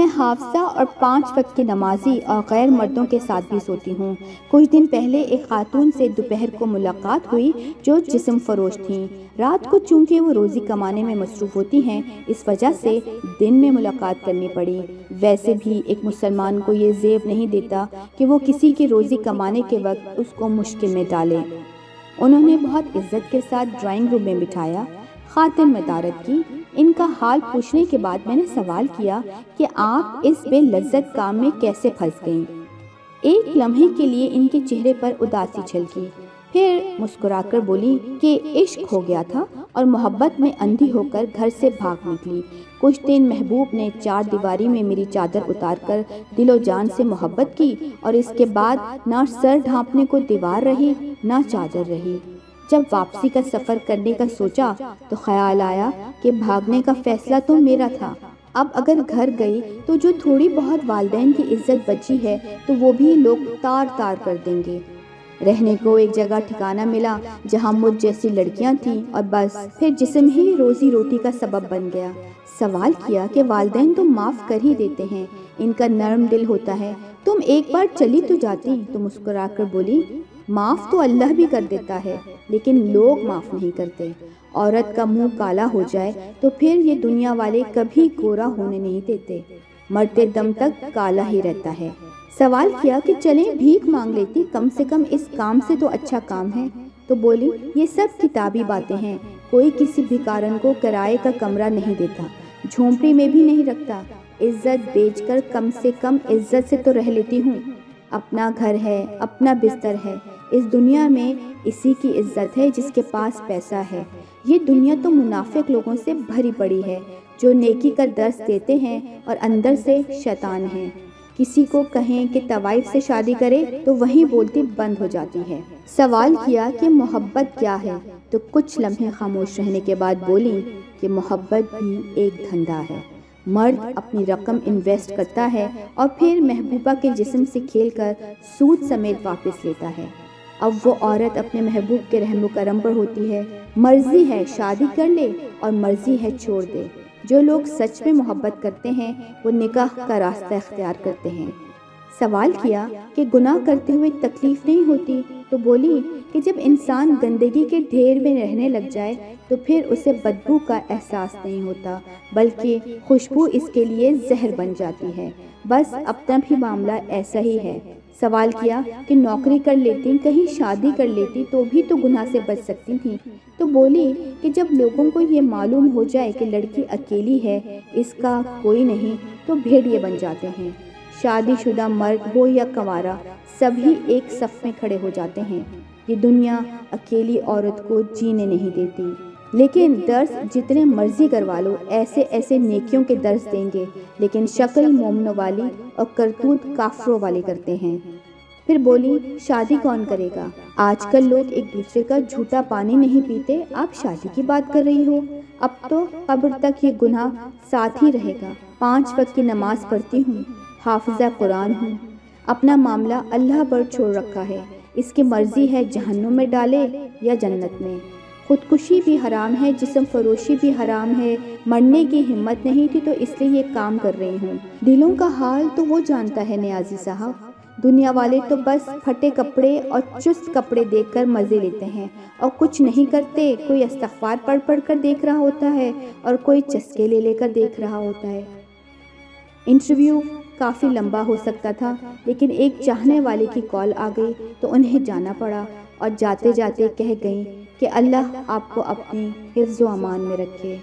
میں حافظہ اور 5 وقت کی نمازی اور غیر مردوں کے ساتھ بھی سوتی ہوں۔ کچھ دن پہلے ایک خاتون سے دوپہر کو ملاقات ہوئی جو جسم فروش تھیں۔ رات کو چونکہ وہ روزی کمانے میں مصروف ہوتی ہیں، اس وجہ سے دن میں ملاقات کرنی پڑی۔ ویسے بھی ایک مسلمان کو یہ زیب نہیں دیتا کہ وہ کسی کی روزی کمانے کے وقت اس کو مشکل میں ڈالے۔ انہوں نے بہت عزت کے ساتھ ڈرائنگ روم میں بٹھایا، خاتون مدارت کی۔ ان کا حال پوچھنے کے بعد میں نے سوال کیا کہ آپ اس بے لذت کام میں کیسے پھنس گئیں؟ ایک لمحے کے لیے ان کے چہرے پر اداسی جھلکی، پھر مسکرا کر بولی کہ عشق ہو گیا تھا اور محبت میں اندھی ہو کر گھر سے بھاگ نکلی۔ کچھ دن محبوب نے 4 دیواری میں میری چادر اتار کر دل و جان سے محبت کی اور اس کے بعد نہ سر ڈھانپنے کو دیوار رہی نہ چادر رہی۔ جب واپسی کا سفر کرنے کا سوچا تو خیال آیا کہ بھاگنے کا فیصلہ تو میرا تھا۔ اب اگر گھر گئی تو جو تھوڑی بہت والدین کی عزت بچی ہے تو وہ بھی لوگ تار تار کر دیں گے۔ رہنے کو ایک جگہ ٹھکانہ ملا جہاں مجھ جیسی لڑکیاں تھیں اور بس پھر جسم ہی روزی روٹی کا سبب بن گیا۔ سوال کیا کہ والدین تو معاف کر ہی دیتے ہیں، ان کا نرم دل ہوتا ہے، تم ایک بار چلی تو جاتی۔ تو مسکرا کر بولی، معاف تو اللہ بھی کر دیتا ہے لیکن لوگ معاف نہیں کرتے۔ عورت کا منہ کالا ہو جائے تو پھر یہ دنیا والے کبھی گورا ہونے نہیں دیتے، مرتے دم تک کالا ہی رہتا ہے۔ سوال کیا کہ چلیں بھیک مانگ لیتی، کم سے کم اس کام سے تو اچھا کام ہے۔ تو بولی، یہ سب کتابی باتیں ہیں، کوئی کسی بھکارن کو کرائے کا کمرہ نہیں دیتا، جھونپڑی میں بھی نہیں رکھتا، عزت بیچ کر کم سے کم عزت سے تو رہ لیتی ہوں۔ اپنا گھر ہے، اپنا بستر ہے، اس دنیا میں اسی کی عزت ہے جس کے پاس پیسہ ہے۔ یہ دنیا تو منافق لوگوں سے بھری پڑی ہے جو نیکی کا درس دیتے ہیں اور اندر سے شیطان ہیں۔ کسی کو کہیں کہ طوائف سے شادی کرے تو وہیں بولتی بند ہو جاتی ہے۔ سوال کیا کہ محبت کیا ہے تو کچھ لمحے خاموش رہنے کے بعد بولی کہ محبت بھی ایک دھندا ہے۔ مرد اپنی رقم انویسٹ کرتا ہے اور پھر محبوبہ کے جسم سے کھیل کر سود سمیت واپس لیتا ہے۔ اب وہ عورت اپنے محبوب کے رحم و کرم پر ہوتی ہے، مرضی ہے شادی کر لے اور مرضی ہے چھوڑ دے۔ جو لوگ سچ میں محبت کرتے ہیں وہ نکاح کا راستہ اختیار کرتے ہیں۔ سوال کیا کہ گناہ کرتے ہوئے تکلیف نہیں ہوتی؟ تو بولی کہ جب انسان گندگی کے ڈھیر میں رہنے لگ جائے تو پھر اسے بدبو کا احساس نہیں ہوتا بلکہ خوشبو اس کے لیے زہر بن جاتی ہے۔ بس اپنا بھی معاملہ ایسا ہی ہے۔ سوال کیا کہ نوکری کر لیتی، کہیں شادی کر لیتی تو بھی تو گناہ سے بچ سکتی تھی۔ تو بولی کہ جب لوگوں کو یہ معلوم ہو جائے کہ لڑکی اکیلی ہے، اس کا کوئی نہیں، تو بھیڑیے بن جاتے ہیں۔ شادی شدہ مرد ہو یا کنوارا، سبھی ایک صف میں کھڑے ہو جاتے ہیں۔ یہ دنیا اکیلی عورت کو جینے نہیں دیتی، لیکن درس جتنے مرضی کروا لو، ایسے ایسے نیکیوں کے درس دیں گے، لیکن شکل مومنوں والی اور کرتوت کافروں والی کرتے ہیں۔ پھر بولی، شادی کون کرے گا؟ آج کل لوگ ایک دوسرے کا جھوٹا پانی نہیں پیتے، آپ شادی کی بات کر رہی ہو؟ اب تو قبر تک یہ گناہ ساتھ ہی رہے گا۔ 5 وقت کی نماز پڑھتی ہوں، حافظہ قرآن ہوں، اپنا معاملہ اللہ پر چھوڑ رکھا ہے، اس کی مرضی ہے جہنم میں ڈالے یا جنت میں۔ خودکشی بھی حرام ہے، جسم فروشی بھی حرام ہے، مرنے کی ہمت نہیں تھی تو اس لیے یہ کام کر رہی ہوں۔ دلوں کا حال تو وہ جانتا ہے نیازی صاحب، دنیا والے تو بس پھٹے کپڑے اور چست کپڑے دیکھ کر مزے لیتے ہیں اور کچھ نہیں کرتے۔ کوئی استغفار پڑھ پڑھ کر دیکھ رہا ہوتا ہے اور کوئی چسکے لے لے کر دیکھ رہا ہوتا ہے۔ انٹرویو کافی لمبا ہو سکتا تھا لیکن ایک چاہنے والے کی کال آ گئی تو انہیں جانا پڑا اور جاتے جاتے کہہ گئیں کہ اللہ آپ کو اپنی حفظ و امان میں رکھے۔